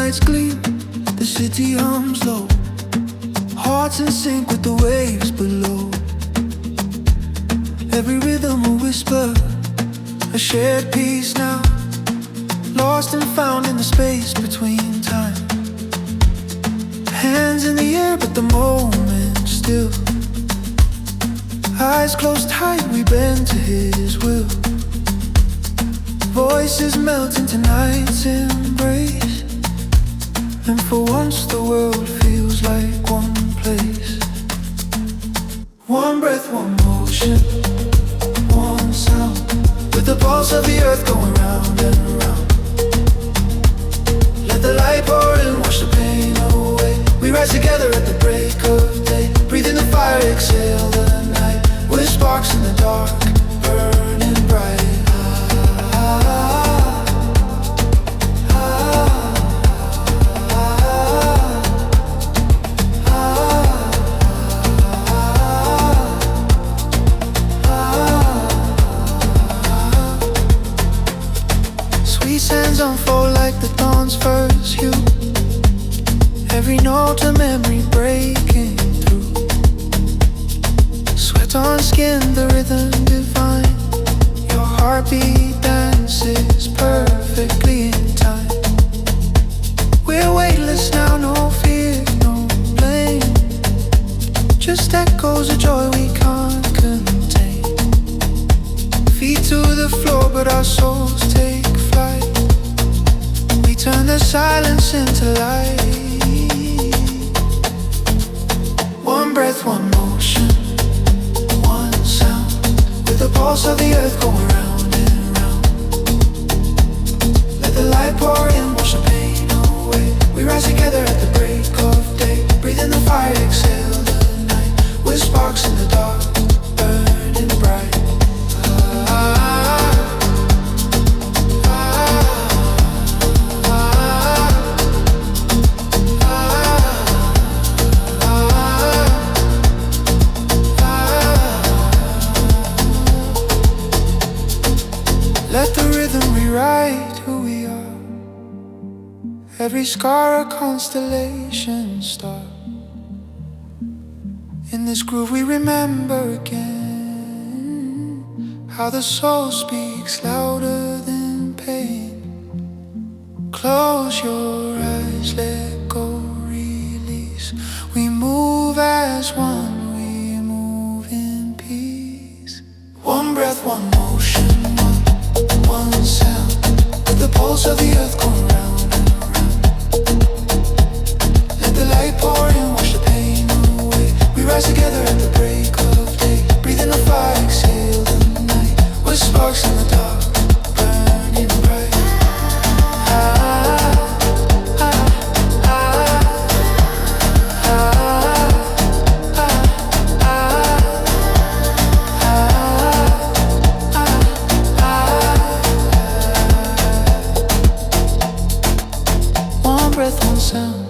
lights gleam, the city hums low, hearts in sync with the waves below. Every rhythm a whisper, a shared peace now, lost and found in the space between time. Hands in the air but the moment still, eyes closed tight, we bend to his will. Voices melt into night's embrace, and for once the world feels like one place. One breath, one motion, one sound, with the pulse of the earth going round and round. Let the light pour in, wash the pain away. We rise together at the break of day, breathe in the fire, exhale the night. We're sparks in the dark, burning bright. Sweet sands unfold like the dawn's first hue, every note a memory breaking through. Sweat on skin, the rhythm divine, your heartbeat dances perfectly in time. We're weightless now, no fear, no blame, just echoes of joy we can't contain. Feet to the floor but our souls take flight, we turn the silence into light. One breath, one motion, one sound, with the pulse of the earth going round and round. Let the light pour in, wash the pain away. We rise together at the break of day, breathe in the fire, exhale the night. We're sparks in the dark, burning bright. Let the rhythm rewrite who we are, every scar a constellation star. In this groove we remember again how the soul speaks louder than pain. Close your eyes, let go, release. We move as one, we move in peace. One breath, one motion, one sound, with the pulse of the earth going round and round. Let the light pour in, wash the pain away. We rise together at the break of day, breathe in the fire, exhale the night. We're sparks in the dark, burning bright. One breath, one sound,